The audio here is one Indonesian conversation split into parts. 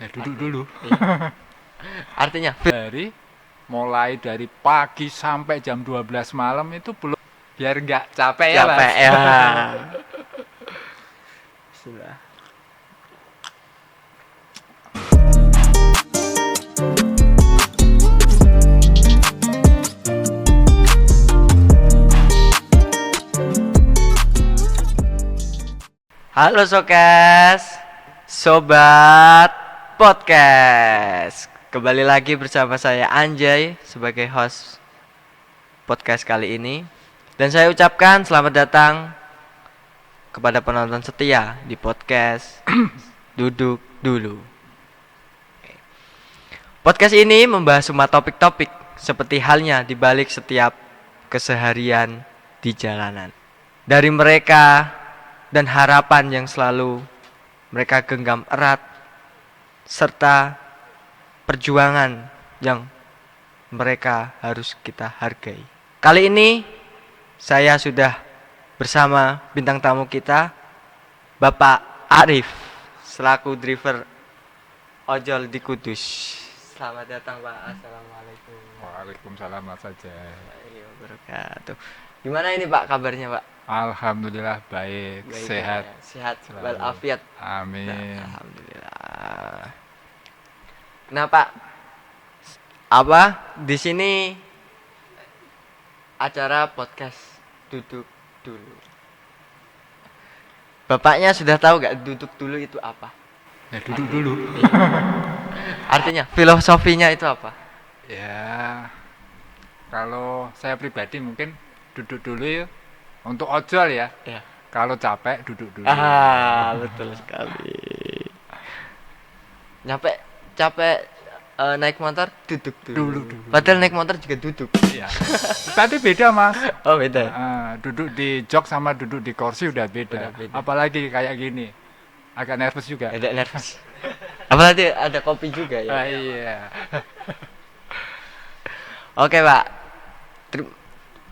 Ya duduk dulu. Artinya Mulai dari pagi sampai jam 12 malam itu belum, biar nggak capek ya capek Mas. ya. Sudah. Halo Sokas, Sobat Podcast. Kembali lagi bersama saya Anjay sebagai host podcast kali ini. Dan saya ucapkan selamat datang kepada penonton setia di podcast Duduk Dulu. Podcast ini membahas semua topik-topik seperti halnya di balik setiap keseharian di jalanan. Dari mereka dan harapan yang selalu mereka genggam erat, serta perjuangan yang mereka harus kita hargai. Kali ini saya sudah bersama bintang tamu kita, Bapak Arif, selaku driver ojol di Kudus. Selamat datang Pak. Assalamualaikum. Waalaikumsalam Mas saja. Wabarakatuh. Gimana ini Pak kabarnya Pak? Alhamdulillah baik, sehat. Ya. Sehat Selalu. walafiat. Amin. Alhamdulillah. Kenapa? Apa di sini acara podcast Duduk Dulu. Bapaknya sudah tahu gak duduk dulu itu apa? Ya duduk dulu. Artinya filosofinya itu apa? Ya, kalau saya pribadi mungkin duduk dulu ya untuk ojol ya. Ya. Kalau capek duduk dulu. Betul sekali. Capek naik motor duduk dulu. Dulu. Padahal naik motor juga duduk. Iya. Tapi beda Mas. Oh beda. Duduk di jok sama duduk di kursi udah beda. Udah beda. Apalagi kayak gini, agak nervous juga. Ada nervous. Apalagi ada kopi juga ya. Iya. Oke Pak.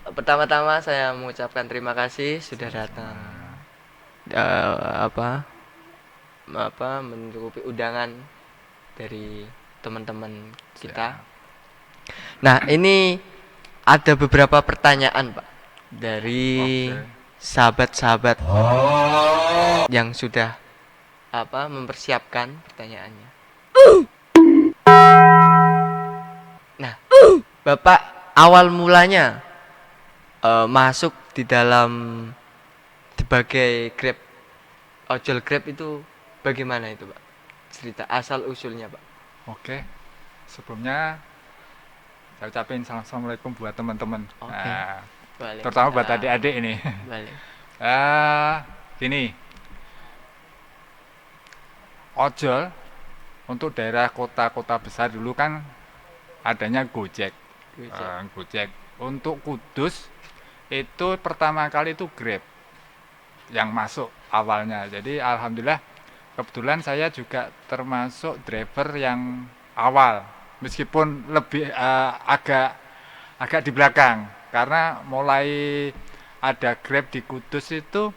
Pertama-tama saya mengucapkan terima kasih sudah datang. Mencukupi undangan dari teman-teman kita. Nah, ini ada beberapa pertanyaan, Pak, dari sahabat-sahabat yang sudah mempersiapkan pertanyaannya. Nah, Bapak awal mulanya masuk di dalam sebagai Grab, ojol Grab itu bagaimana itu Pak? Cerita asal usulnya Pak. Oke. Sebelumnya saya ucapin assalamualaikum buat teman-teman. Oke. Terutama buat adik-adik ini. Balik. Gini. Ojol untuk daerah kota-kota besar dulu kan adanya Gojek. Gojek. Untuk Kudus itu pertama kali itu Grab yang masuk awalnya. Jadi alhamdulillah kebetulan saya juga termasuk driver yang awal, meskipun lebih agak di belakang, karena mulai ada Grab di Kudus itu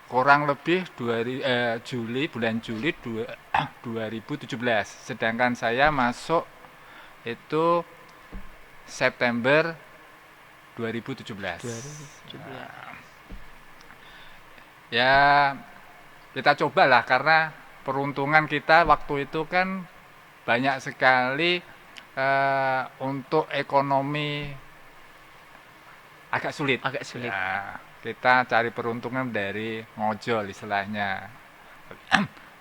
kurang lebih bulan Juli 2017, sedangkan saya masuk itu September 2017. Ya kita cobalah, karena peruntungan kita waktu itu kan banyak sekali untuk ekonomi agak sulit. Ya, kita cari peruntungan dari ngojol istilahnya.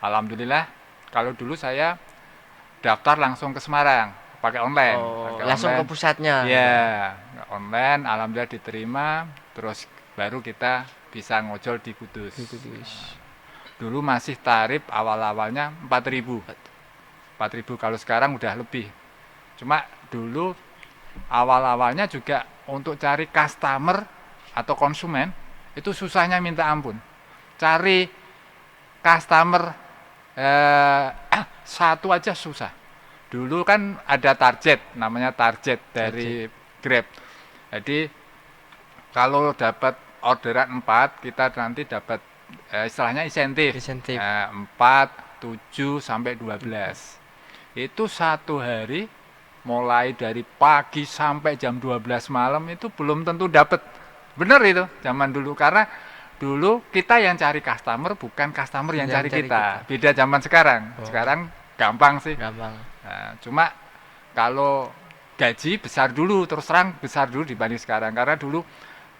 Alhamdulillah kalau dulu saya daftar langsung ke Semarang pakai online. Langsung ke pusatnya. Iya, online, alhamdulillah diterima, terus baru kita bisa ngojol di Kudus. Dulu masih tarif awal-awalnya 4.000. 4.000, kalau sekarang udah lebih. Cuma dulu awal-awalnya juga untuk cari customer atau konsumen itu susahnya minta ampun. Cari customer satu aja susah. Dulu kan ada namanya target dari Grab. Jadi kalau dapat orderan 4, kita nanti dapat istilahnya insentif. 4 7 sampai 12. Itu satu hari mulai dari pagi sampai jam 12 malam itu belum tentu dapat. Bener itu zaman dulu, karena dulu kita yang cari customer, bukan customer yang cari kita. Beda zaman sekarang. Sekarang gampang sih. Gampang. Nah, cuma kalau gaji besar dulu, terus terang besar dulu dibanding sekarang, karena dulu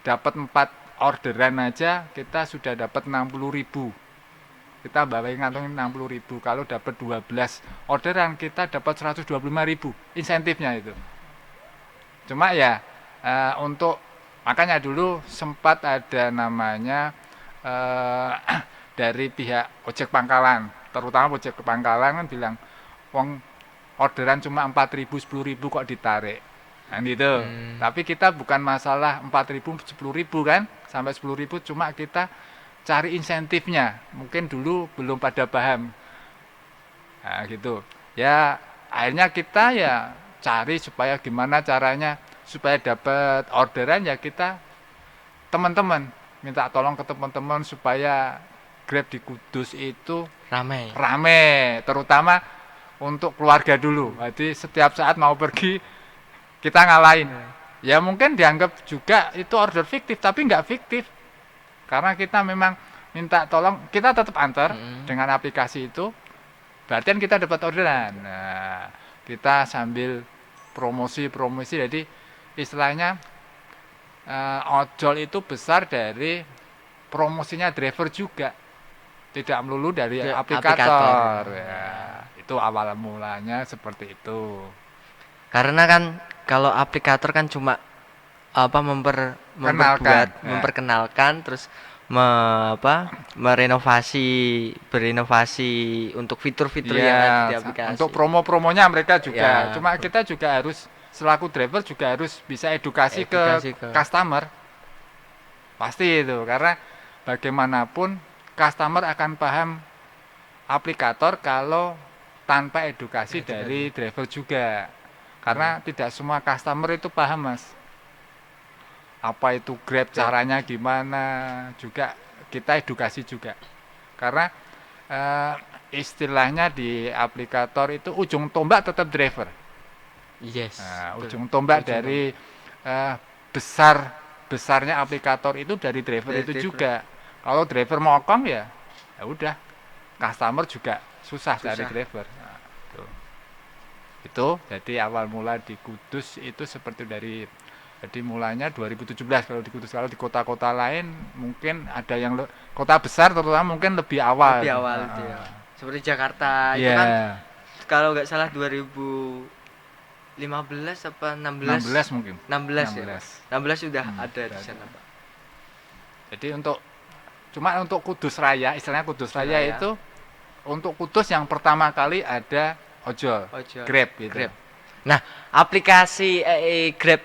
dapat 4 orderan aja kita sudah dapat 60.000. Kita bawain ngantongin 60.000. Kalau dapat 12 orderan kita dapat 125.000 insentifnya itu. Cuma ya untuk makanya dulu sempat ada namanya dari pihak ojek pangkalan, terutama ojek pangkalan kan bilang, wong orderan cuma 4.000 10.000 kok ditarik. Nah gitu. Tapi kita bukan masalah 4.000 10.000 kan, sampai 10.000, cuma kita cari insentifnya. Mungkin dulu belum pada paham. Nah gitu. Ya akhirnya kita ya cari supaya gimana caranya supaya dapat orderan, ya kita teman-teman minta tolong ke teman-teman supaya Grab di Kudus itu rame, terutama untuk keluarga dulu. Jadi setiap saat mau pergi kita ngalahin. Ya mungkin dianggap juga itu order fiktif, tapi nggak fiktif. Karena kita memang minta tolong, kita tetap antar dengan aplikasi itu, berarti kita dapat orderan. Nah, kita sambil promosi, jadi istilahnya ojol itu besar dari promosinya driver juga, tidak melulu dari aplikator. Ya, itu awal mulanya seperti itu. Karena kan kalau aplikator kan cuma memperkenalkan, terus berinovasi untuk fitur-fitur yang ada di aplikasi. Untuk promo-promonya mereka juga. Cuma kita juga harus selaku driver juga harus bisa edukasi ke customer. Pasti itu, karena bagaimanapun customer akan paham aplikator kalau tanpa edukasi dari driver juga. Karena tidak semua customer itu paham, Mas. Apa itu Grab, caranya gimana, juga kita edukasi juga. Karena istilahnya di aplikator itu ujung tombak tetap driver. Ujung tombak dari besarnya aplikator itu dari driver itu juga. Kalau driver mokong ya udah, customer juga susah dari driver. Nah, itu jadi awal mula di Kudus itu seperti dari, jadi mulanya 2017 kalau di Kudus. Kalau di kota-kota lain mungkin ada yang kota besar terutama mungkin lebih awal. Itu ya. Seperti Jakarta itu kan kalau nggak salah 2015 apa 16 mungkin. 16 ya. 16 sudah ada di sana, Pak. Jadi untuk Kudus Raya, istilahnya Kudus Raya itu untuk Kudus yang pertama kali ada ojol. Grab gitu. Grab. Nah, aplikasi Grab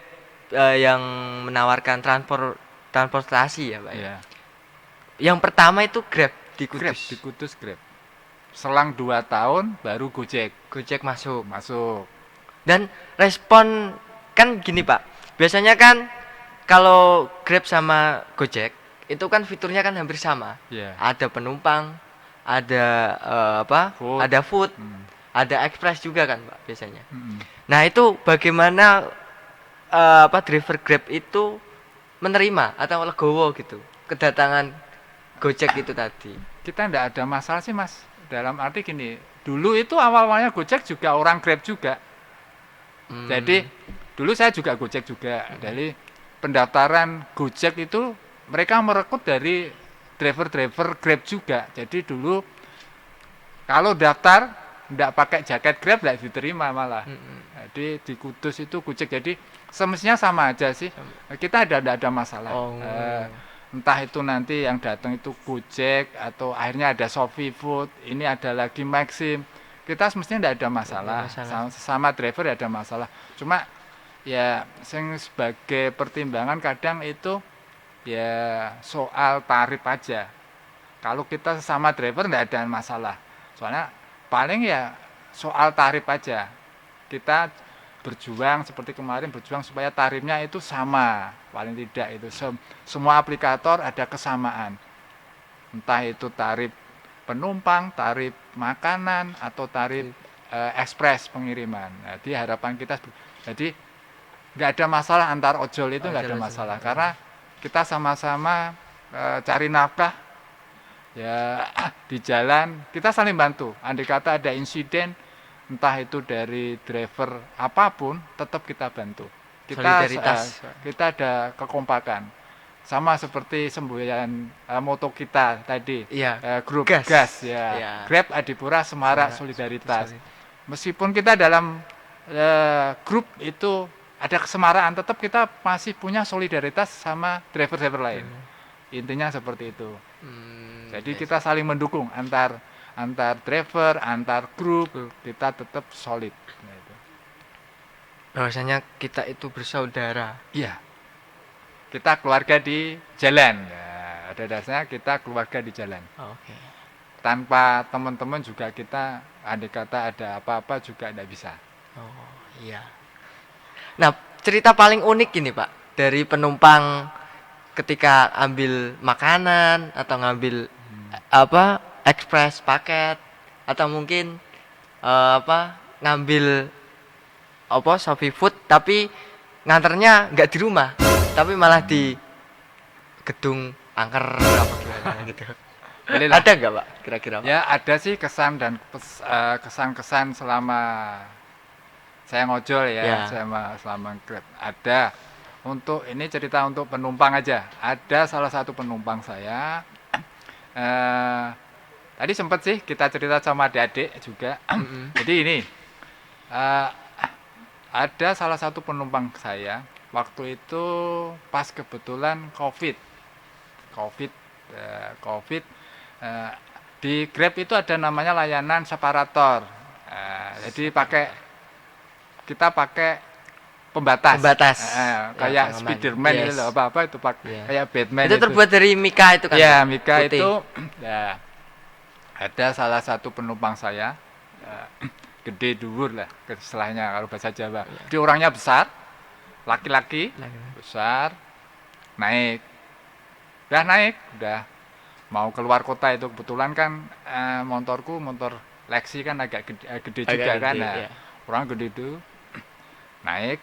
yang menawarkan transportasi ya, Pak. Yeah. Yang pertama itu Grab di Kudus. Di Kudus Grab. Selang 2 tahun baru Gojek masuk. Dan respon kan gini, Pak. Biasanya kan kalau Grab sama Gojek itu kan fiturnya kan hampir sama. Yeah. Ada penumpang, ada food. Ada food. Ada express juga kan, Pak, biasanya. Nah, itu bagaimana driver Grab itu menerima atau legowo gitu kedatangan Gojek itu tadi? Kita enggak ada masalah sih, Mas. Dalam arti gini, dulu itu awal-awalnya Gojek juga orang Grab juga. Jadi dulu saya juga Gojek juga. Dari pendaftaran Gojek itu mereka merekrut dari driver-driver Grab juga. Jadi dulu kalau daftar enggak pakai jaket Grab enggak diterima malah. Jadi di Kudus itu Gojek, jadi semestinya sama aja sih. Kita enggak ada masalah. Entah itu nanti yang datang itu Gojek atau akhirnya ada Shopee Food, ini ada lagi Maxim. Kita semestinya tidak ada masalah. Sama driver tidak ada masalah. Cuma ya sebagai pertimbangan kadang itu ya soal tarif aja. Kalau kita sama driver tidak ada masalah. Soalnya paling ya soal tarif aja. Kita berjuang seperti kemarin, berjuang supaya tarifnya itu sama, paling tidak itu semua aplikator ada kesamaan, entah itu tarif penumpang, tarif makanan atau tarif ekspres pengiriman. Jadi harapan kita, jadi nggak ada masalah antar ojol itu, nggak ada masalah karena kita sama-sama cari nafkah ya di jalan, kita saling bantu. Andai kata ada insiden entah itu dari driver apapun, tetap kita bantu. Kita ada kekompakan, sama seperti semboyan moto kita tadi, grup gas ya. Grab Adipura Semarak Solidaritas. Meskipun kita dalam grup itu ada kesemaraan, tetap kita masih punya solidaritas sama driver-driver lain. Intinya seperti itu. Jadi kita saling mendukung antar driver, antar grup, kita tetap solid. Bahwasanya kita itu bersaudara. Iya. Kita keluarga di jalan. Ya, ada dasarnya kita keluarga di jalan. Oke. Tanpa teman-teman juga kita, andai kata ada apa-apa juga tidak bisa. Oh iya. Nah, cerita paling unik ini Pak, dari penumpang ketika ambil makanan atau ngambil ekspres paket atau mungkin ngambil Shopee Food tapi nganternya nggak di rumah tapi malah di gedung angker apa gimana gitu. Ada nggak Pak kira-kira Pak? Ya ada sih kesan dan kesan-kesan selama saya ngojol ya, selama Grab. Ada, untuk ini cerita untuk penumpang aja. Ada salah satu penumpang saya, tadi sempat sih kita cerita sama adik-adik juga. Jadi ini ada salah satu penumpang saya waktu itu pas kebetulan COVID. Di Grab itu ada namanya layanan separator. Jadi kita pakai pembatas. Kayak Spiderman gitu loh, apa itu kayak Batman. Itu terbuat dari mika itu kan? Ya, mika putih. Itu ya. Ada salah satu penumpang saya, gede dhuwur lah istilahnya kalau bahasa Jawa. Dia orangnya besar, laki-laki, besar, naik udah mau keluar kota itu, kebetulan kan motorku motor Lexi kan agak gede juga kan. Nah, orang gede itu naik,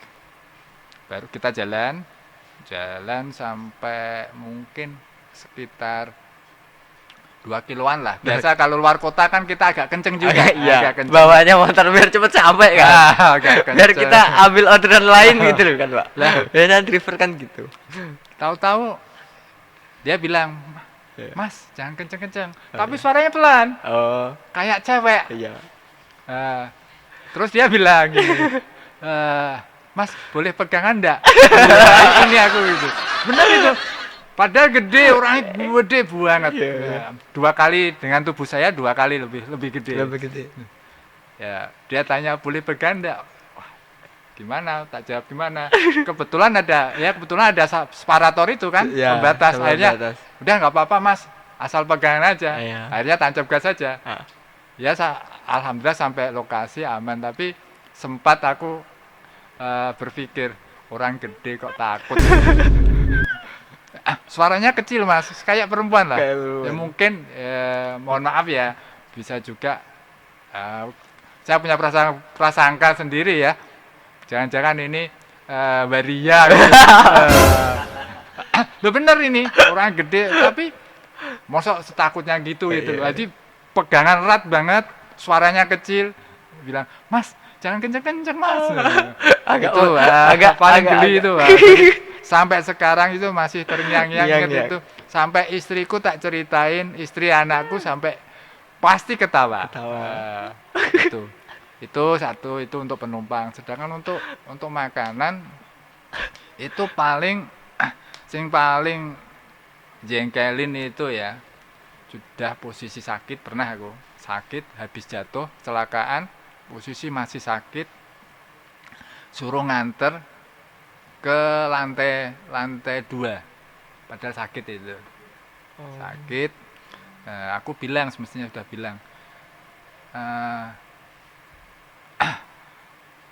baru kita jalan sampai mungkin sekitar 2 kiloan lah. Biasa kalau luar kota kan kita agak kenceng juga. Agak kenceng. Bawanya motor biar cepet sampai kan. Biar kita ambil orderan lain gitu loh kan Pak. Biasanya driver kan gitu. Tahu-tahu dia bilang, Mas jangan kenceng-kenceng. Tapi suaranya pelan. Kayak cewek. Terus dia bilang gini, Mas boleh pegangan enggak? Ini aku gitu. Benar itu. Padahal gede, orangnya gede banget. 2 kali dengan tubuh saya, 2 kali lebih gede. Ya, dia tanya boleh pegang enggak? Wah, gimana? Tak jawab gimana. Kebetulan ada separator itu kan, pembatas. Akhirnya udah nggak apa-apa Mas, asal pegangan aja. Akhirnya tancap gas saja. Ya, alhamdulillah sampai lokasi aman, tapi sempat aku berpikir orang gede kok takut. Suaranya kecil Mas, kayak perempuan lah. Ya mungkin mohon maaf ya, bisa juga saya punya prasangka sendiri ya. Jangan-jangan ini waria gitu. Loh bener ini, orang gede tapi mosok setakutnya gitu gitu. Jadi pegangan erat banget, suaranya kecil, bilang, "Mas, jangan kenceng-kenceng Mas." Agak paling geli itu. Sampai sekarang itu masih terngiang-ngiang itu. Sampai istriku tak ceritain, istri anakku sampai pasti ketawa. Itu satu, itu untuk penumpang. Sedangkan untuk makanan itu paling jengkelin itu ya. Sudah posisi sakit, pernah aku sakit habis jatuh kecelakaan, posisi masih sakit, suruh nganter ke lantai 2, padahal sakit itu. Sakit. Aku bilang, semestinya sudah bilang,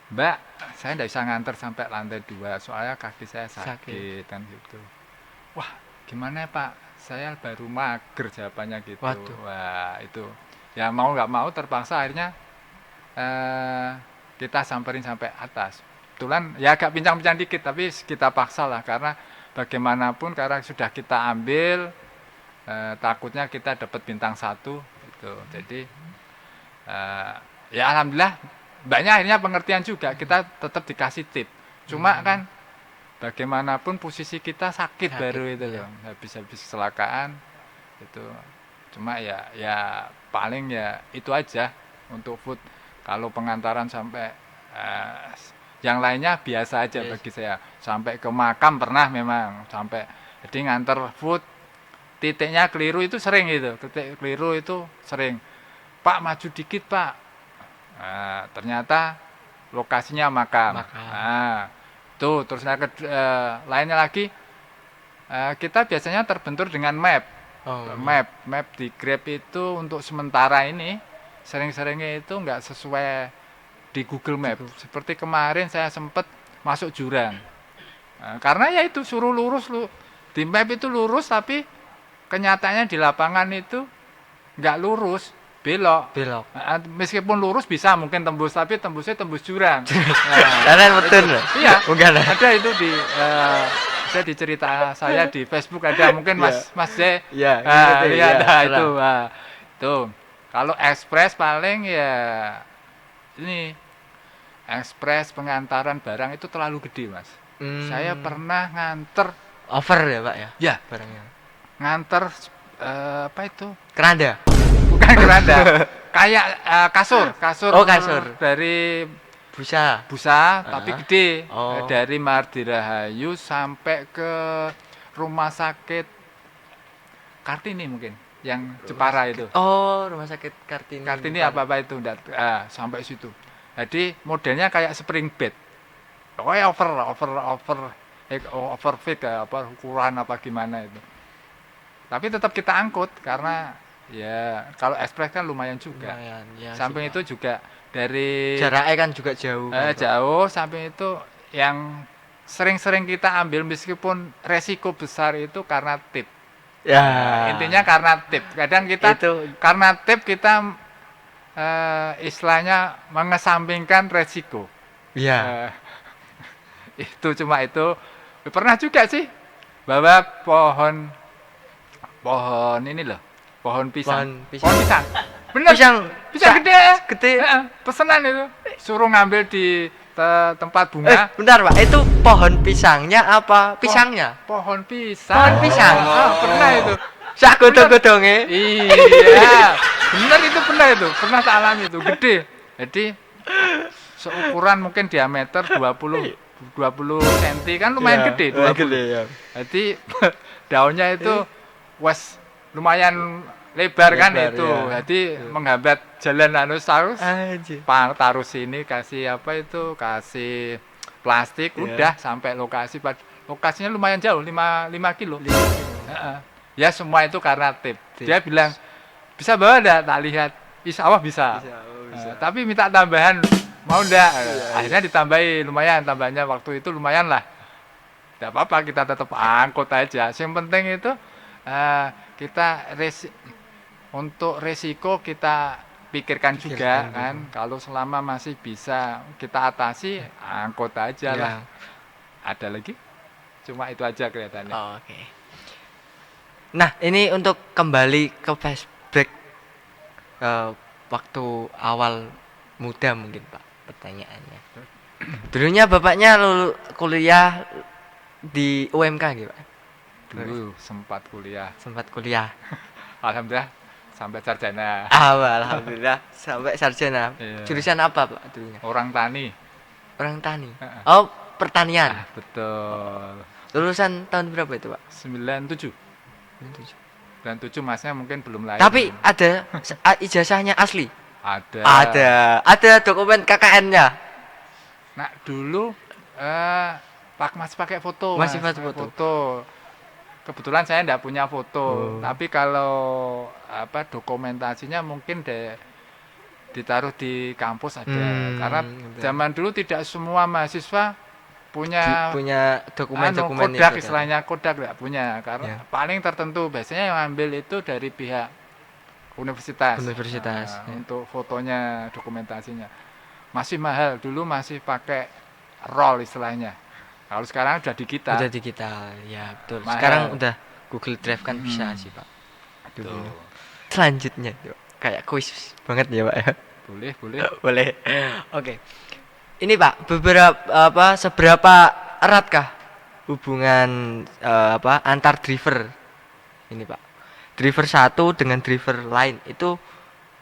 Mbak, saya tidak bisa nganter sampai lantai 2 soalnya kaki saya sakit kan gitu. Wah, gimana Pak? Saya baru mager jawabannya gitu. Waduh. Wah, itu. Ya mau nggak mau terpaksa akhirnya kita samperin sampai atas. Kebetulan ya agak pincang-pincang dikit tapi kita paksa lah karena bagaimanapun karena sudah kita ambil takutnya kita dapat bintang 1 gitu. Jadi ya alhamdulillah banyak akhirnya pengertian juga, kita tetap dikasih tip. Cuma kan bagaimanapun posisi kita sakit baru itu loh, habis-habis kecelakaan itu. Cuma ya paling ya itu aja untuk food. Kalau pengantaran sampai yang lainnya biasa aja bagi saya. Sampai ke makam pernah memang, sampai jadi nganter food titiknya keliru itu sering gitu. Titik keliru itu sering. Pak maju dikit Pak. Ternyata lokasinya makam. Tuh terus lainnya lagi kita biasanya terbentur dengan map. Map di Grab itu untuk sementara ini sering-seringnya itu nggak sesuai di Google Map. Seperti kemarin saya sempat masuk jurang. Karena ya itu suruh lurus di map itu lurus tapi kenyataannya di lapangan itu nggak lurus, belok. Meskipun lurus bisa mungkin tembus tapi tembusnya tembus jurang. Karena betul. Iya. Ada itu di saya di cerita saya di Facebook ada mungkin Mas J. Lihat itu. Tuh. Kalau ekspres paling ya ini ekspres pengantaran barang itu terlalu gede Mas. Saya pernah nganter over ya Pak ya? Ya barangnya. Nganter apa itu? Keranda. Bukan keranda. Kayak kasur. Kasur. Dari busa tapi gede. Dari Mardirahayu sampai ke rumah sakit Kartini mungkin. Yang Jepara itu. Rumah sakit Kartini. Kartini apa itu sampai situ. Jadi modelnya kayak spring bed. Pokoknya overfit ukuran apa gimana itu. Tapi tetap kita angkut karena ya kalau ekspres kan lumayan juga. Samping itu juga dari jaraknya kan juga jauh. Jauh, samping itu yang sering-sering kita ambil meskipun resiko besar itu karena tip. Intinya karena tip. Kadang kita karena tip kita istilahnya mengesampingkan resiko. Itu cuma itu. Pernah juga sih bawa pohon ini loh, pohon pisang. Bener. Pisang gede. Pesanan itu. Suruh ngambil di tempat bunga. Bentar Pak, itu pohon pisangnya apa pisangnya? Pohon pisang. Pernah itu. Sak godong-godonge. Iya. Bener itu pernah tak alami itu, gede. Jadi seukuran mungkin diameter 20 cm kan lumayan gede, 20. Jadi daunnya itu lumayan lebar kan itu. Jadi menghambat jalan taruh sini kasih kasih plastik udah sampai lokasi. Lokasinya lumayan jauh, 5 kilo. Ya semua itu karena tip. Dia bilang bisa bawa enggak? Tak lihat. Insya Allah bisa. Tapi minta tambahan mau enggak? Akhirnya ditambahi lumayan, tambahnya waktu itu lumayan lah. Tidak apa-apa, kita tetap angkut aja. Yang penting itu kita untuk resiko kita pikirkan juga kan. Kalau selama masih bisa kita atasi, angkut aja lah. Ada lagi? Cuma itu aja kelihatannya. Oke. Nah, ini untuk kembali ke flashback waktu awal muda mungkin Pak pertanyaannya. Dulunya Bapaknya kuliah di UMK gitu Pak? Dulu sempat kuliah. Alhamdulillah sampai sarjana. Alhamdulillah sampai sarjana. Jurusan apa Pak dulunya? Orang tani. Pertanian. Betul. Lulusan tahun berapa itu Pak? 97 Masnya mungkin belum lahir. Tapi ada ijazahnya asli? Ada. Ada dokumen KKN-nya? Nah dulu masih pakai foto. Foto. Kebetulan saya tidak punya foto. Tapi kalau dokumentasinya mungkin ditaruh di kampus ada. Karena zaman dulu tidak semua mahasiswa punya dokumen Kodak itu, istilahnya Kodak nggak punya karena paling tertentu biasanya yang ambil itu dari pihak universitas untuk fotonya dokumentasinya masih mahal dulu masih pakai roll istilahnya kalau sekarang udah digital ya betul mahal. Sekarang udah Google Drive kan bisa sih Pak. Dulu selanjutnya kayak kuis banget ya Pak ya. boleh Oke. Ini Pak, seberapa eratkah hubungan antar driver ini Pak? Driver satu dengan driver lain itu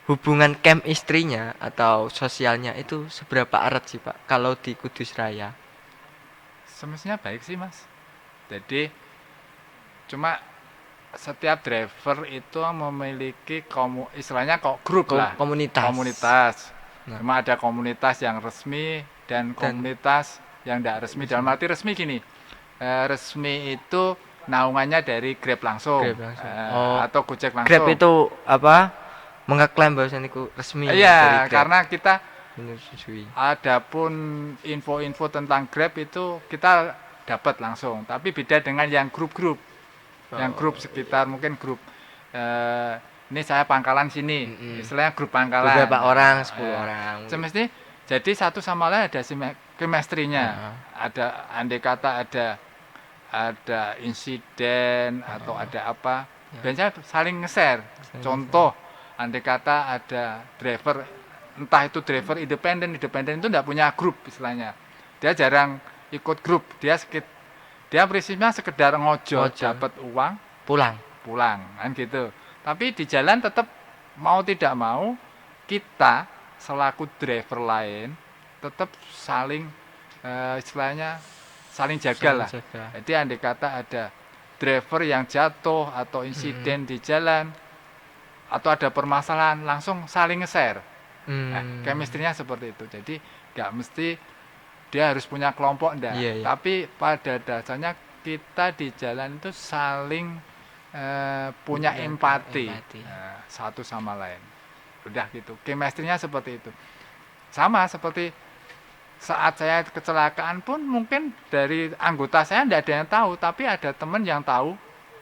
hubungan chemistry-nya atau sosialnya itu seberapa erat sih Pak kalau di Kudus Raya? Semestinya baik sih Mas. Jadi cuma setiap driver itu memiliki istilahnya grup lah komunitas. Cuma ada komunitas yang resmi dan komunitas yang tidak resmi. Dalam arti resmi gini, resmi itu naungannya dari Grab langsung. Atau Gojek langsung. Grab itu mengeklaim bahwa itu resmi. Iya, karena kita adapun info-info tentang Grab itu kita dapat langsung. Tapi beda dengan yang grup-grup. Yang grup sekitar mungkin grup ini saya pangkalan sini, istilahnya grup pangkalan. Beberapa orang, 10 orang. Semestinya jadi satu sama lain ada chemistry-nya. Ada andai kata ada insiden atau ada apa, biasanya saling nge-share. Contoh, andai kata ada driver, entah itu driver independen itu enggak punya grup istilahnya. Dia jarang ikut grup, dia prinsipnya sekedar ngojol. Dapat uang, pulang kan gitu. Tapi di jalan tetap mau tidak mau kita selaku driver lain tetap saling istilahnya saling jaga lah. Jadi andai kata ada driver yang jatuh atau insiden di jalan atau ada permasalahan langsung saling nge-share. Chemistry-nya seperti itu. Jadi nggak mesti dia harus punya kelompok enggak. Tapi pada dasarnya kita di jalan itu saling punya empati. Satu sama lain. Udah gitu. Chemistry-nya seperti itu. Sama seperti saat saya kecelakaan pun mungkin dari anggota saya enggak ada yang tahu, tapi ada teman yang tahu,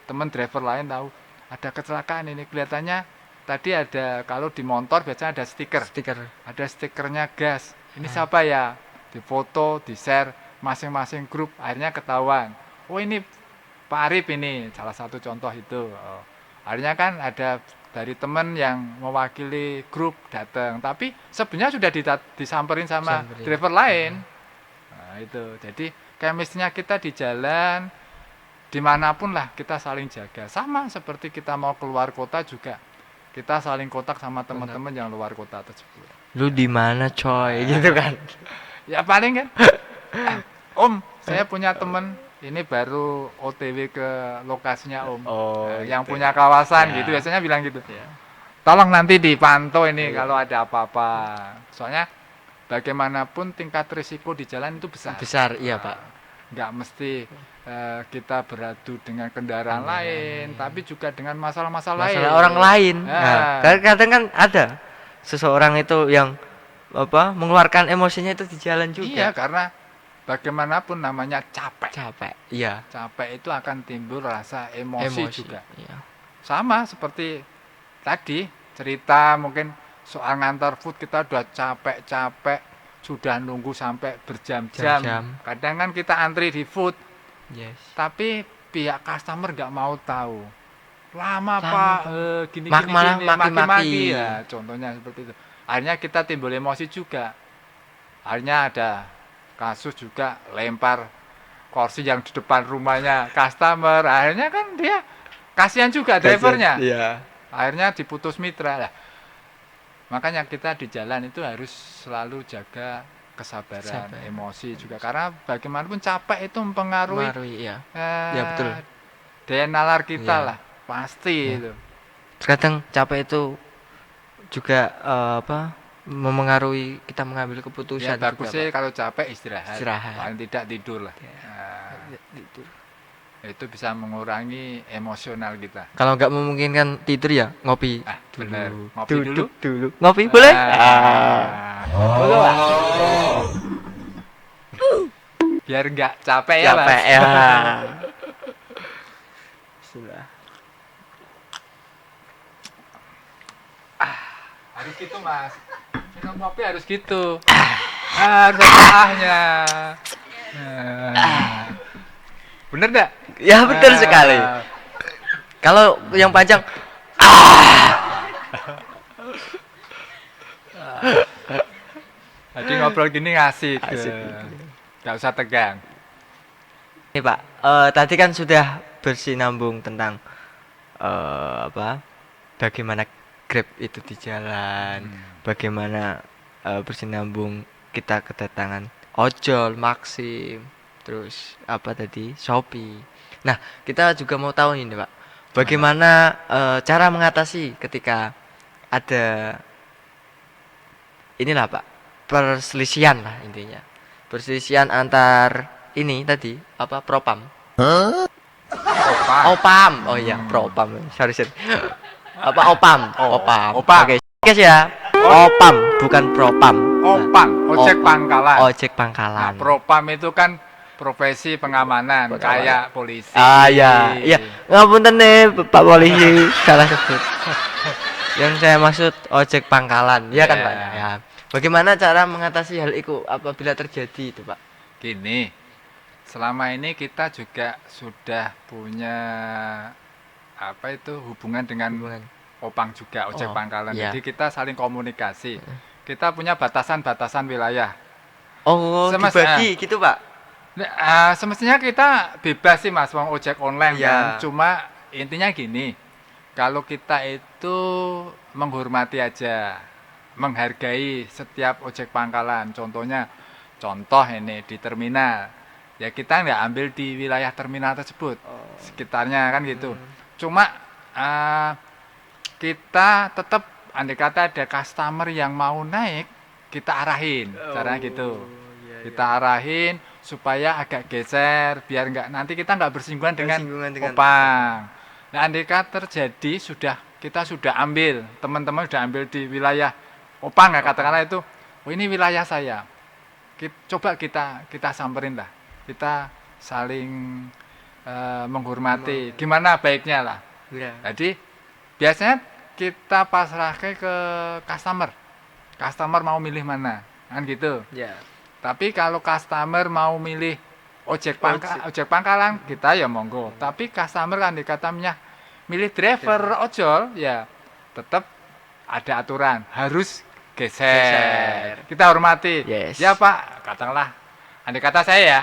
teman driver lain tahu. Ada kecelakaan ini kelihatannya tadi ada kalau di motor biasanya ada stiker. Ada stikernya gas. Ini siapa ya? Difoto, di-share masing-masing grup, akhirnya ketahuan. Oh ini Pak Arif ini salah satu contoh itu. Akhirnya kan ada dari teman yang mewakili grup datang, tapi sebenarnya sudah disamperin sama driver lain. Nah, itu. Jadi chemistry-nya kita di jalan dimanapun lah kita saling jaga. Sama seperti kita mau keluar kota juga kita saling kontak sama teman-teman yang luar kota tersebut. Lu di mana coy gitu kan? Ya paling kan. Om, saya punya teman ini baru OTW ke lokasinya Om. Yang gitu punya kawasan gitu biasanya bilang gitu. Tolong nanti dipantau ini kalau ada apa-apa. Soalnya bagaimanapun tingkat risiko di jalan itu besar. Besar, iya Pak. Nggak mesti kita beradu dengan kendaraan lain, tapi juga dengan masalah-masalah lain. Orang lain. Kadang kan ada seseorang itu yang mengeluarkan emosinya itu di jalan juga. Iya, karena bagaimanapun namanya capek. Iya. Capek itu akan timbul rasa emosi juga. Iya. Sama seperti tadi cerita mungkin soal ngantar food kita udah capek-capek sudah nunggu sampai berjam-jam. Kadang kan kita antri di food. Tapi pihak customer nggak mau tahu. Lama Pak, gini maki-maki ya, contohnya seperti itu. Akhirnya kita timbul emosi juga. Akhirnya ada kasus juga lempar kursi yang di depan rumahnya customer, akhirnya kan dia kasihan juga drivernya. Akhirnya diputus mitra lah. Makanya kita di jalan itu harus selalu jaga kesabaran, emosi juga karena bagaimanapun capek itu mempengaruhi betul. Daya nalar kita lah pasti itu. Kadang capek itu juga memengaruhi kita mengambil keputusan. Bagus sih kalau capek istirahat. Paling tidak tidur lah. Tidur. Itu bisa mengurangi emosional kita. Kalau nggak memungkinkan tidur ya ngopi. Benar. Ngopi dulu. Ngopi boleh? biar nggak capek ya Mas. Capek ya. Sudah. Harus gitu Mas. Minum kopi harus gitu. Harus ada ahnya. Bener nggak? Ya betul sekali. Kalau yang panjang Jadi ngobrol gini ngasih Asik. nggak usah tegang. Ini Pak, tadi kan sudah bersinambung tentang bagaimana Grab itu di jalan, bagaimana bersinambung kita kedatangan ojol, Maxim, terus apa tadi Shopee. Nah, kita juga mau tahu ini Pak, bagaimana cara mengatasi ketika ada inilah Pak, perselisihan lah intinya, perselisihan antar ini tadi apa propam. Opam. Oh iya, propam. Sorry. Apa opam? Opam. Oke, guys ya. Opam, bukan propam. Opang, ojek pangkalan. Ojek pangkalan. Nah, propam itu kan profesi pengamanan kayak polisi. Iya. Ngapunten nih, Pak Polisi, salah sebut. Yang saya maksud ojek pangkalan, ya kan Pak? Ya. Bagaimana cara mengatasi hal itu apabila terjadi itu, Pak? Gini, selama ini kita juga sudah punya hubungan dengan opang juga, ojek pangkalan. Iya. Jadi kita saling komunikasi. Kita punya batasan-batasan wilayah. Oh, dibagi gitu, Pak? Semestinya kita bebas sih Mas, wong ojek online Iya. kan. Cuma intinya gini, kalau kita itu menghormati aja, menghargai setiap ojek pangkalan. Contoh ini di terminal, ya kita nggak ambil di wilayah terminal tersebut, sekitarnya kan gitu. Cuma kita tetap, andai kata ada customer yang mau naik, kita arahin, caranya gitu. Kita arahin supaya agak geser, biar nanti kita nggak bersinggungan dengan opang. Nah, andai kata terjadi kita sudah ambil, teman-teman sudah ambil di wilayah opang ya katakanlah itu, oh ini wilayah saya. Coba kita samperin lah, kita saling menghormati. Gimana baiknya lah. Jadi biasanya kita pasrahkan ke customer mau milih mana, kan gitu. Tapi kalau customer mau milih ojek pangkalan, kita ya monggo. Tapi customer kan dikatanya milih driver ojol, ya tetap ada aturan, harus geser. Kita hormati. Ya Pak, katakanlah, andai kata saya ya,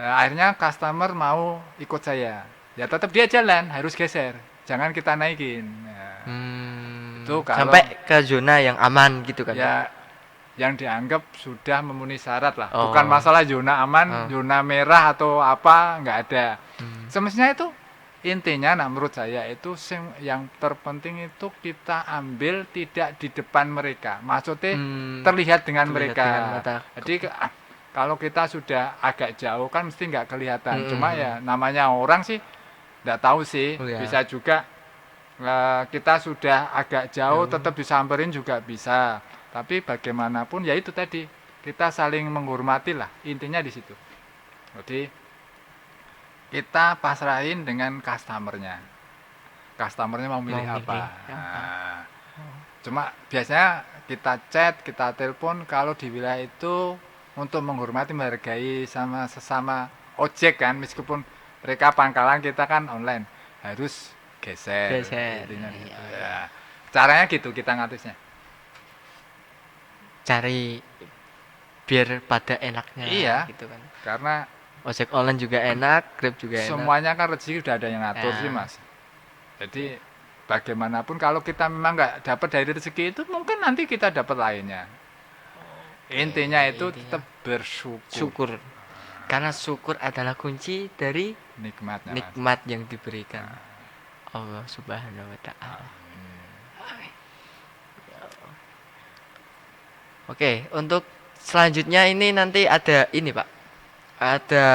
akhirnya customer mau ikut saya, ya tetap dia jalan, harus geser, jangan kita naikin. Itu kalau sampai ke zona yang aman gitu kan? Ya, yang dianggap sudah memenuhi syarat lah. Bukan masalah zona aman, zona merah atau apa, nggak ada. Semestinya itu intinya, menurut saya itu yang terpenting itu kita ambil tidak di depan mereka, maksudnya terlihat dengan mereka. Jadi kalau kita sudah agak jauh kan mesti nggak kelihatan. Cuma ya namanya orang sih nggak tahu sih, bisa juga kita sudah agak jauh tetap disamperin juga bisa. Tapi bagaimanapun ya itu tadi, kita saling menghormati lah, intinya di situ. Jadi kita pasrahin dengan customernya mau milih apa. Cuma biasanya kita chat, kita telepon kalau di wilayah itu untuk menghormati, menghargai sama sesama ojek kan, meskipun mereka pangkalan, kita kan online, harus geser. Intinya gitu. Ya. Caranya gitu kita ngatusnya. Cari biar pada enaknya gitu kan. Karena ojek online juga enak, Grab juga enak. Semuanya kan rezeki udah ada yang ngatur sih Mas. Jadi bagaimanapun kalau kita memang nggak dapat dari rezeki itu, mungkin nanti kita dapat lainnya. Intinya itu tetap bersyukur. Karena syukur adalah kunci dari nikmat yang diberikan Allah Subhanahu wa Ta'ala. Oke, untuk selanjutnya ini nanti ada ini Pak, ada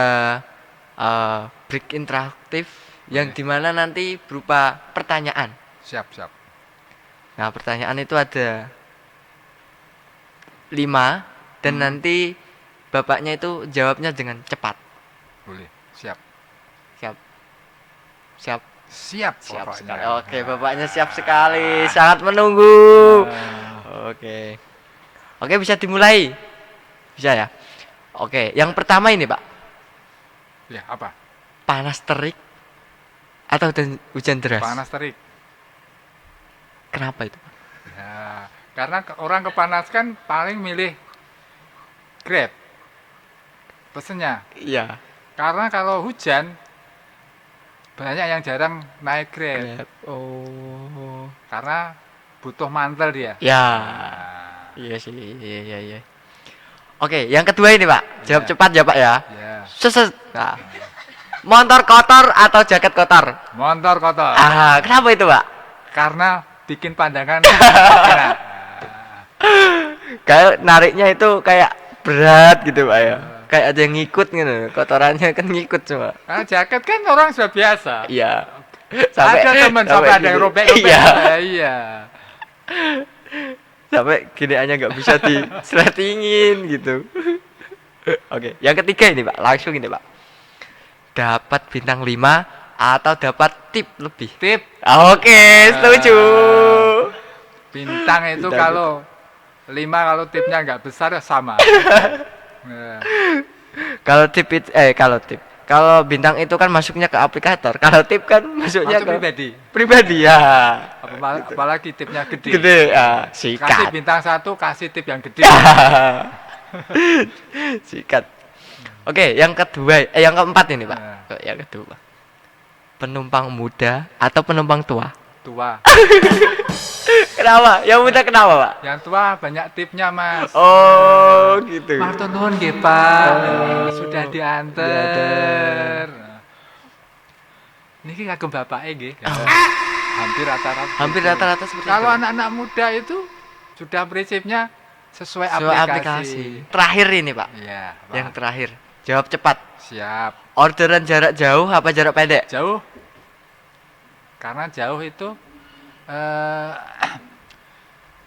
break interaktif yang dimana nanti berupa pertanyaan. Siap. Nah, pertanyaan itu ada 5 dan nanti Bapaknya itu jawabnya dengan cepat. Boleh. Siap. Siap. Siap. Siap Siap pokoknya. sekali. Oke, bapaknya siap sekali. Sangat menunggu. Oke. Oke, bisa dimulai. Bisa ya? Oke, yang pertama ini, Pak. Ya, apa? Panas terik atau hujan deras? Panas terik. Kenapa itu, Pak? Ya, karena orang kepanaskan paling milih Grab. Pesennya. Iya. Karena kalau hujan banyak yang jarang naik Grab. Oh. Karena butuh mantel dia. Ya. Nah, Iya sih. Iya. Oke, yang kedua ini, Pak. Jawab Ya. cepat ya, Pak ya. ya. Seset. Nah. Motor kotor atau jaket kotor? Motor kotor. Kenapa itu, Pak? Karena bikin pandangan enak. Kayak nariknya itu kayak berat gitu, Pak ya. Kayak ada yang ngikut gitu. Kotorannya kan ngikut semua. Karena jaket kan orang sudah biasa. Iya. Ada teman sampai ada yang gini. robek-robek. Iya. Iya. Sampai giniannya nggak bisa disletingin gitu. Oke, yang ketiga ini, Pak. Langsung ini, Pak. Dapat bintang 5 atau dapat tip lebih? Tip Oke, setuju. bintang itu Bintang kalau 5 kalau tipnya nggak besar ya sama. Nah, Kalau bintang itu kan masuknya ke aplikator. Kalau tip kan masuknya masuk ke pribadi. pribadi ya. Apalagi tipnya gede. Gede Kasih sikat. bintang 1, kasih tip yang gede. Sikat. Oke, yang keempat ini, Pak. Nah. Yang kedua. Penumpang muda atau penumpang tua? Tua. Kenapa? Yang muda kenapa, Pak? Yang tua banyak tipnya, Mas. Oh, gitu. Marto nuwun nggih, Pak. Sudah diantar. Niki kagem bapake nggih. Hampir rata-rata. Hampir gitu. rata-rata seperti Kalau itu. anak-anak muda itu sudah prinsipnya sesuai Sesuai aplikasi. Terakhir ini, Pak. Iya, Pak. Yang terakhir. Jawab cepat. Siap. Orderan jarak jauh apa jarak pendek? Jauh. Karena jauh itu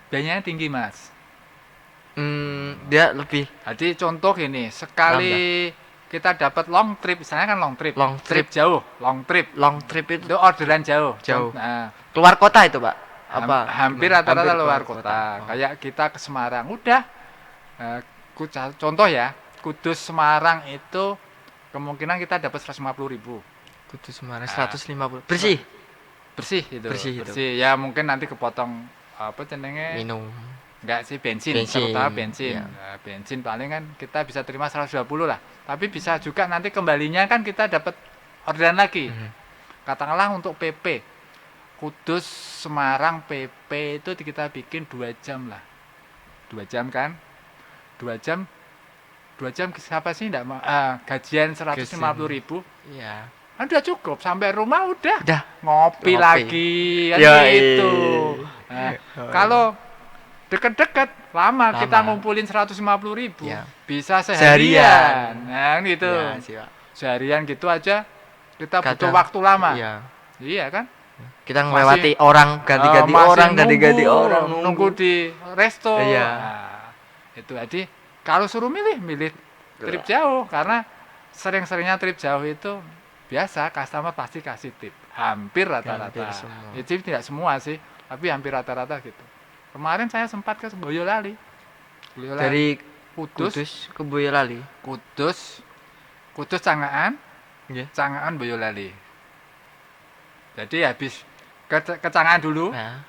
biayanya tinggi, Mas. Dia lebih Jadi contoh gini, sekali kita dapat long trip, misalnya kan long trip. Long trip. jauh, long trip. long trip itu Itu orderan jauh. Jauh. Nah, keluar kota itu, Pak. hampir Gimana? rata-rata Hampir luar keluar kota. Oh. Kayak kita ke Semarang, udah. Contoh ya, Kudus Semarang itu kemungkinan kita dapat 150.000. Kudus Semarang 150. Bersih. Bersih itu. Bersih itu. Ya mungkin nanti kepotong apa cenderungnya? Minum. Enggak sih, bensin. Terutama bensin. Iya. Nah, bensin paling kan kita bisa terima 120 lah. Tapi bisa juga nanti kembalinya kan kita dapat orderan lagi. Katakanlah untuk PP Kudus Semarang PP itu kita bikin 2 jam lah. 2 jam kan? 2 jam siapa sih enggak mau gajian 150.000? Iya. Kan udah cukup, sampai rumah udah Ngopi. ngopi lagi kan Ya, gitu. Nah, kalau deket-deket lama kita ngumpulin 150.000 Ya. bisa Seharian. seharian. Nah gitu. Ya, sih, Pak. Seharian gitu aja kita butuh Kadang- waktu lama. Iya. Iya kan? Kita melewati Masih- orang ganti-ganti Masih orang, ganti-ganti orang nunggu di resto. Iya. Nah, itu jadi kalau suruh milih trip jauh karena sering-seringnya trip jauh itu biasa customer pasti kasih tip. Hampir rata-rata. Hampir semua. Ya, tidak semua sih, tapi hampir rata-rata gitu. Kemarin saya sempat ke Boyolali. Dari Kudus, ke Boyolali. Kudus Cangaan, Nggih. Cangaan Boyolali. Jadi habis ke Cangaan dulu, Nah,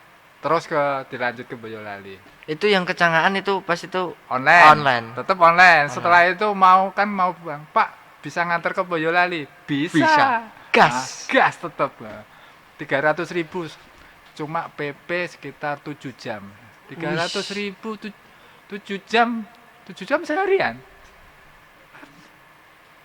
terus dilanjut ke Boyolali. itu yang kecangaan itu pas itu Online. Tetap online. Setelah itu mau Bang, Pak, bisa nganter ke Boyolali? Bisa. Gas. Nah, gas tetap. 300.000 cuma PP sekitar 7 jam. 300.000 7 jam seharian.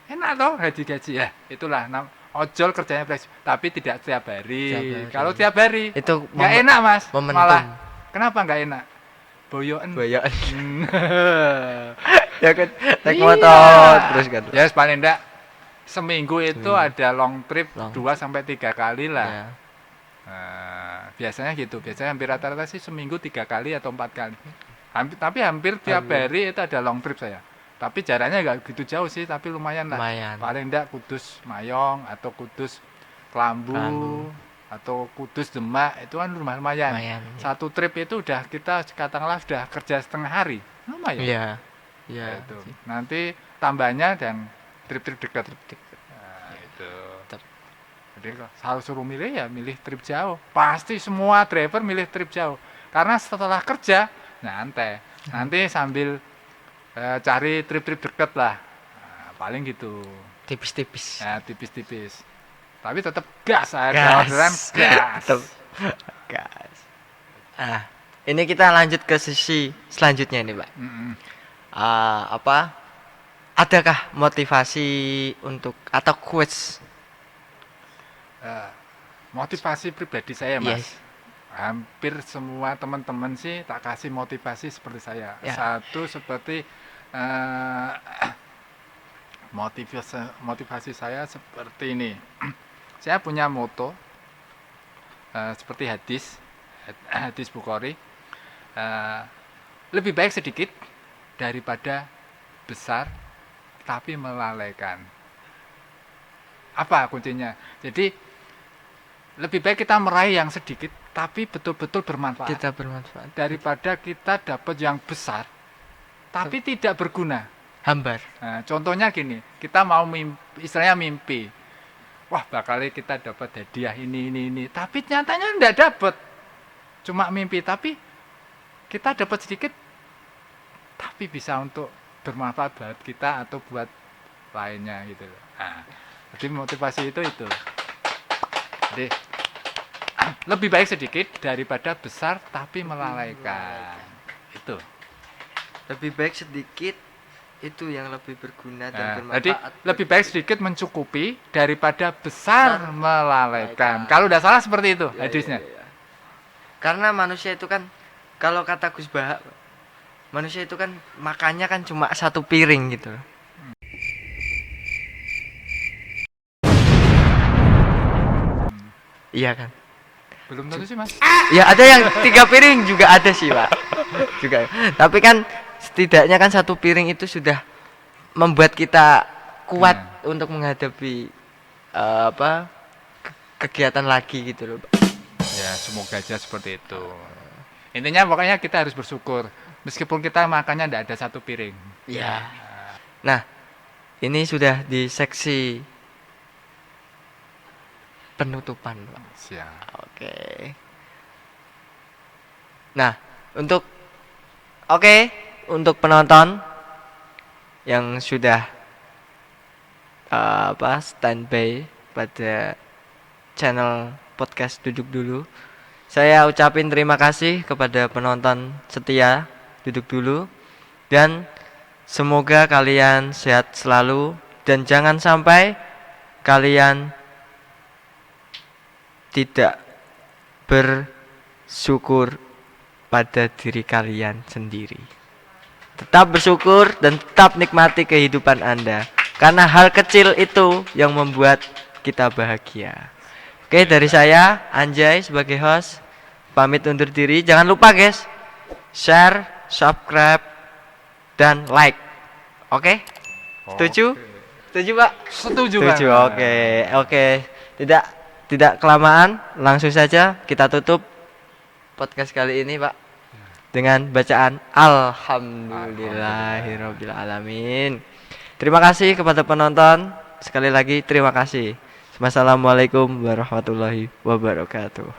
Enak toh gaji ya. Itulah ojol kerjanya fleksibel, tapi tidak setiap hari. Kalau tiap hari itu nggak enak, Mas. momentum. Malah kenapa nggak enak? Boyoan. Ya kan naik Iya. motor terus kan. Ya paling enggak seminggu itu ada long trip 2 sampai 3 kali lah. Ya. Biasanya gitu. Biasanya hampir rata-rata sih seminggu 3 kali atau 4 kali. Tapi hampir tiap hari itu ada long trip saya. Tapi jaraknya nggak gitu jauh sih, tapi lumayan lah. Paling enggak Kudus Mayong atau Kudus Kelambu atau Kudus Demak, itu kan lumayan. Satu trip itu udah kita katakanlah sudah kerja setengah hari. Lumayan. Iya. Iya. Itu. Nanti tambahnya dan trip-trip dekat. Nah, itu. Jadi kalau suruh milih ya milih trip jauh. Pasti semua driver milih trip jauh. Karena setelah kerja nyantai. Nanti sambil cari trip-trip dekat lah. Nah, paling gitu. Tipis-tipis. Ya, tipis-tipis. Tapi tetap gas, ada orderan gas. Gas. Ini kita lanjut ke sesi selanjutnya ini, Pak. Adakah motivasi untuk atau quotes? Motivasi pribadi saya, Mas. Hampir semua teman-teman sih tak kasih motivasi seperti saya. Satu seperti motivasi saya seperti ini. Saya punya moto seperti hadis Bukhari, lebih baik sedikit daripada besar tapi melalaikan. Apa kuncinya? Jadi lebih baik kita meraih yang sedikit tapi betul-betul bermanfaat. Kita bermanfaat. Daripada kita dapat yang besar tapi tidak berguna. Hambar. Nah, contohnya gini, kita mau istilahnya mimpi. Wah, bakal kita dapat hadiah ini. Tapi nyatanya enggak dapat. Cuma mimpi, tapi kita dapat sedikit tapi bisa untuk bermanfaat buat kita atau buat lainnya gitu. Nah, jadi motivasi itu. Jadi lebih baik sedikit daripada besar tapi melalaikan. Itu. Lebih baik sedikit itu yang lebih berguna dan bermanfaat. Jadi lebih baik sedikit mencukupi daripada besar melalaikan. Kalau udah salah seperti itu hadisnya. Ya. Karena manusia itu kan kalau kata Gus Bahak, manusia itu kan makannya kan cuma satu piring gitu. Iya kan? Belum tentu sih, Mas. Ya ada yang 3 piring juga ada sih, Pak. Juga. Tapi kan setidaknya kan satu piring itu sudah membuat kita kuat untuk menghadapi kegiatan lagi gitu loh, Pak. Ya, semoga aja seperti itu. Intinya pokoknya kita harus bersyukur meskipun kita makannya tidak ada satu piring. Ya. Nah, ini sudah di seksi penutupan, Pak. Siap. Oke. Nah, untuk penonton yang sudah standby pada channel podcast Duduk Dulu, saya ucapin terima kasih kepada penonton setia Duduk Dulu dan semoga kalian sehat selalu dan jangan sampai kalian tidak bersyukur pada diri kalian sendiri. Tetap bersyukur dan tetap nikmati kehidupan Anda. Karena hal kecil itu yang membuat kita bahagia. Oke, dari saya Anjay sebagai host pamit undur diri. Jangan lupa guys, share, subscribe, dan like. Oke? Setuju? Setuju, Pak? Setuju. Oke. Tidak kelamaan, langsung saja kita tutup podcast kali ini, Pak, dengan bacaan Alhamdulillahirabbil alamin. Terima kasih kepada penonton. Sekali lagi terima kasih. Wassalamualaikum warahmatullahi wabarakatuh.